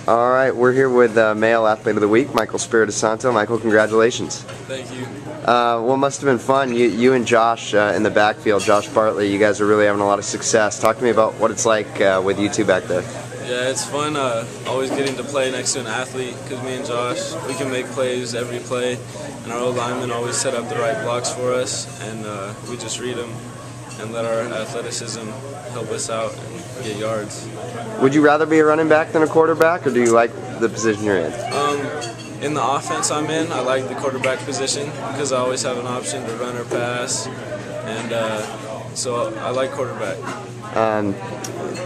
All right, we're here with Male Athlete of the Week, Michael Spiritosanto. Michael, congratulations. Thank you. What must have been fun? You and Josh in the backfield, Josh Bartley, you guys are really having a lot of success. Talk to me about what it's like with you two back there. Yeah, it's fun always getting to play next to an athlete, because me and Josh, we can make plays every play, and our O-linemen always set up the right blocks for us, and we just read them and let our athleticism help us out and get yards. Would you rather be a running back than a quarterback, or do you like the position you're in? In the offense I'm in, I like the quarterback position because I always have an option to run or pass, and so I like quarterback.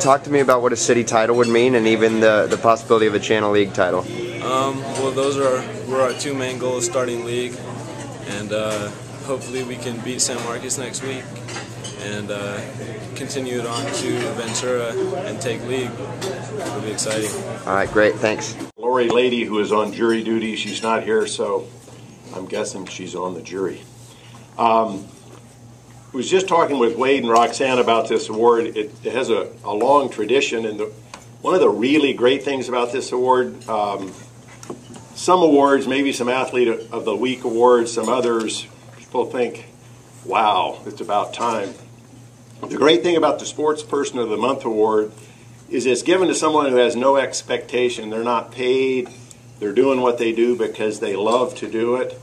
Talk to me about what a city title would mean, and even the possibility of a Channel League title. Well, were our two main goals starting league, and hopefully we can beat San Marcos next week and continue it on to Ventura and take league. It'll be exciting. All right, great, thanks. Lori Lady, who is on jury duty, she's not here, so I'm guessing she's on the jury. I was just talking with Wade and Roxanne about this award. It has a long tradition, and one of the really great things about this award, some awards, maybe some Athlete of the Week awards, some others, people think, wow, it's about time. The great thing about the Sports Person of the Month award is it's given to someone who has no expectation. They're not paid. They're doing what they do because they love to do it.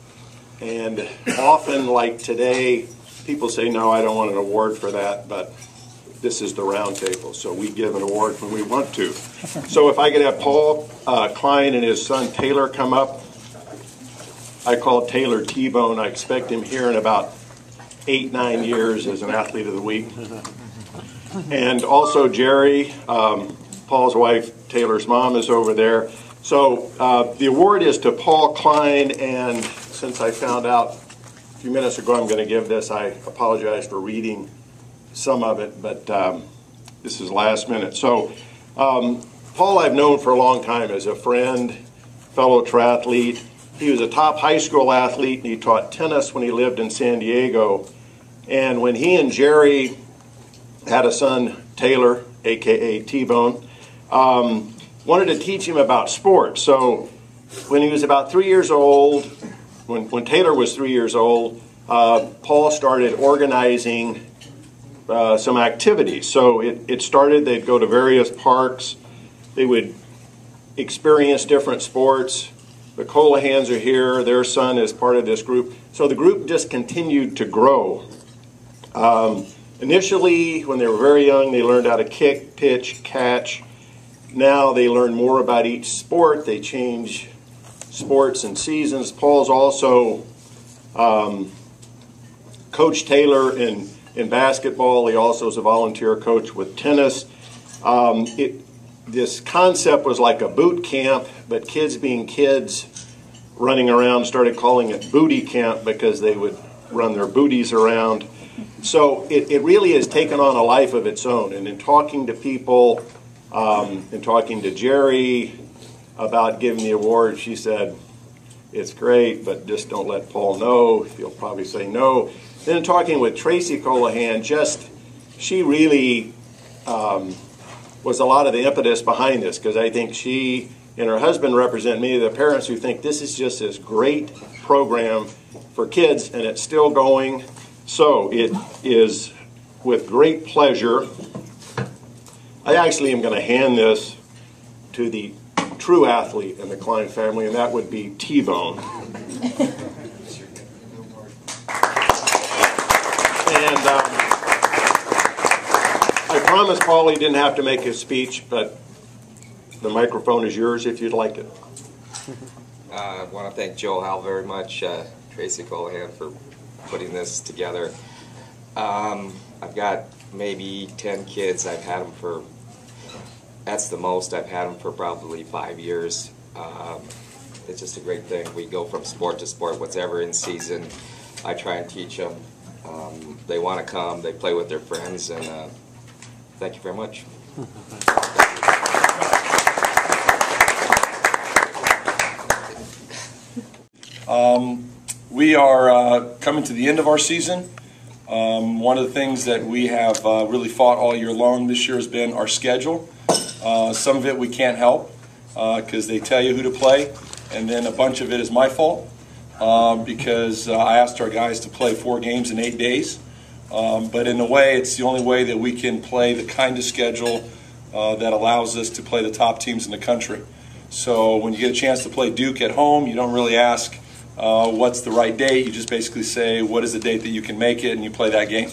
And often, like today, people say, no, I don't want an award for that, but this is the round table, so we give an award when we want to. So if I could have Paul Klein and his son Taylor come up. I call Taylor T-Bone. I expect him here in about 8-9 years as an Athlete of the Week. And also Jerry, Paul's wife, Taylor's mom, is over there. So the award is to Paul Klein, and since I found out a few minutes ago I'm going to give this, I apologize for reading some of it, but this is last minute. So Paul I've known for a long time as a friend, fellow triathlete. He was a top high school athlete, and he taught tennis when he lived in San Diego. And when he and Jerry had a son, Taylor, a.k.a. T-Bone, wanted to teach him about sports. So when he was about 3 years old, when Taylor was 3 years old, Paul started organizing some activities. So it started, they'd go to various parks, they would experience different sports. The Colahans are here, their son is part of this group. So the group just continued to grow. Initially, when they were very young, they learned how to kick, pitch, catch. Now they learn more about each sport. They change sports and seasons. Paul's also coached Taylor in basketball. He also is a volunteer coach with tennis. This concept was like a boot camp, but kids being kids running around started calling it booty camp because they would run their booties around. So it really has taken on a life of its own. And in talking to people, and talking to Jerry about giving the award, she said, it's great, but just don't let Paul know. He'll probably say no. Then talking with Tracy Colahan, she really was a lot of the impetus behind this, because I think she and her husband represent many of the parents who think this is just this great program for kids, and it's still going. So it is with great pleasure. I actually am going to hand this to the true athlete in the Klein family, and that would be T-Bone. And I promised Paul he didn't have to make his speech, but the microphone is yours if you'd like it. I want to thank Joe Hal very much, Tracy Colahan, for putting this together. I've got maybe 10 kids. I've had them for, that's the most. I've had them for probably 5 years. It's just a great thing. We go from sport to sport, whatever in season. I try and teach them. They want to come, they play with their friends, and thank you very much. We are coming to the end of our season. One of the things that we have really fought all year long this year has been our schedule. Some of it we can't help. because they tell you who to play, and then a bunch of it is my fault because I asked our guys to play 4 games in 8 days. But in a way, it's the only way that we can play the kind of schedule that allows us to play the top teams in the country. So when you get a chance to play Duke at home, you don't really ask what's the right date. You just basically say, what is the date that you can make it, and you play that game.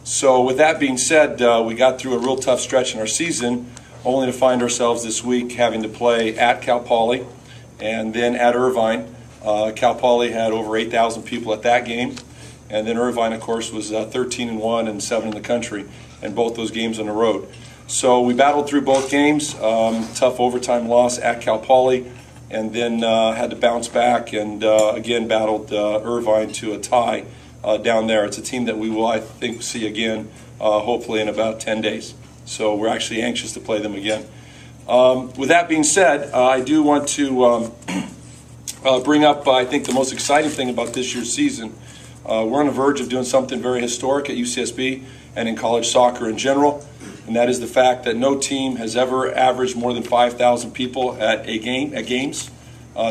So with that being said, we got through a real tough stretch in our season, only to find ourselves this week having to play at Cal Poly and then at Irvine. Cal Poly had over 8,000 people at that game. And then Irvine, of course, was 13-1 and 7 in the country, and both those games on the road. So we battled through both games, tough overtime loss at Cal Poly, and then had to bounce back and again battled Irvine to a tie down there. It's a team that we will, I think, see again hopefully in about 10 days. So we're actually anxious to play them again. With that being said, I do want to bring up, I think, the most exciting thing about this year's season. We're on the verge of doing something very historic at UCSB and in college soccer in general, and that is the fact that no team has ever averaged more than 5,000 people at games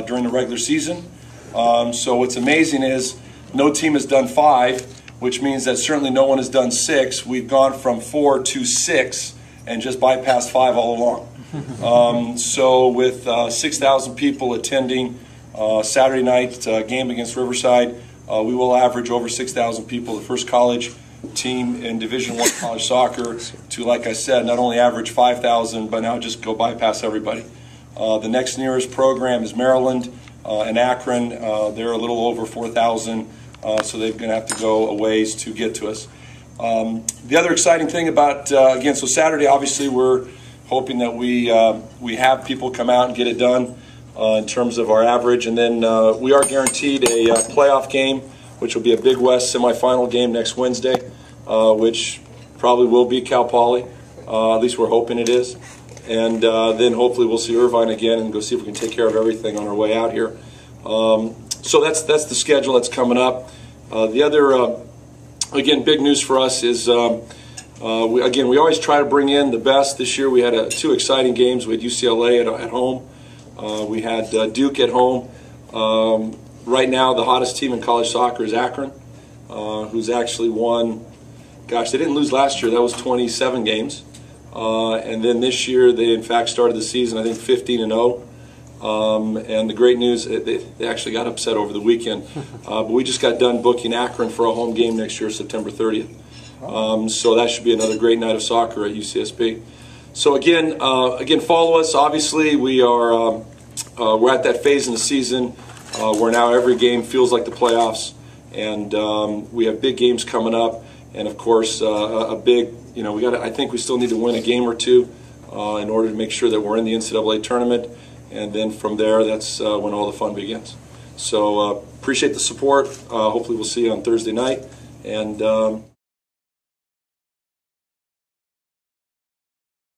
during the regular season. So what's amazing is no team has done 5, which means that certainly no one has done 6. We've gone from 4 to 6 and just bypassed 5 all along. So with 6,000 people attending Saturday night game against Riverside, we will average over 6,000 people, the first college team in Division I college soccer to, like I said, not only average 5,000, but now just go bypass everybody. The next nearest program is Maryland and Akron. They're a little over 4,000, so they're going to have to go a ways to get to us. The other exciting thing about, again, so Saturday, obviously, we're hoping that we have people come out and get it done. In terms of our average, and then we are guaranteed a playoff game, which will be a Big West semifinal game next Wednesday, which probably will be Cal Poly. At least we're hoping it is. And then hopefully we'll see Irvine again and go see if we can take care of everything on our way out here. So that's the schedule that's coming up. The other, again, big news for us is, we always try to bring in the best. This year we had 2 exciting games. We had UCLA at home. We had Duke at home. Right now, the hottest team in college soccer is Akron, who's actually won, gosh, they didn't lose last year. That was 27 games. And then this year, they in fact started the season, I think, 15-0. And the great news, they actually got upset over the weekend. But we just got done booking Akron for a home game next year, September 30th. So that should be another great night of soccer at UCSB. So again, follow us. Obviously, we're at that phase in the season where now every game feels like the playoffs, and we have big games coming up, and of course, a big. I think we still need to win a game or 2 in order to make sure that we're in the NCAA tournament, and then from there, that's when all the fun begins. So appreciate the support. Hopefully, we'll see you on Thursday night, and.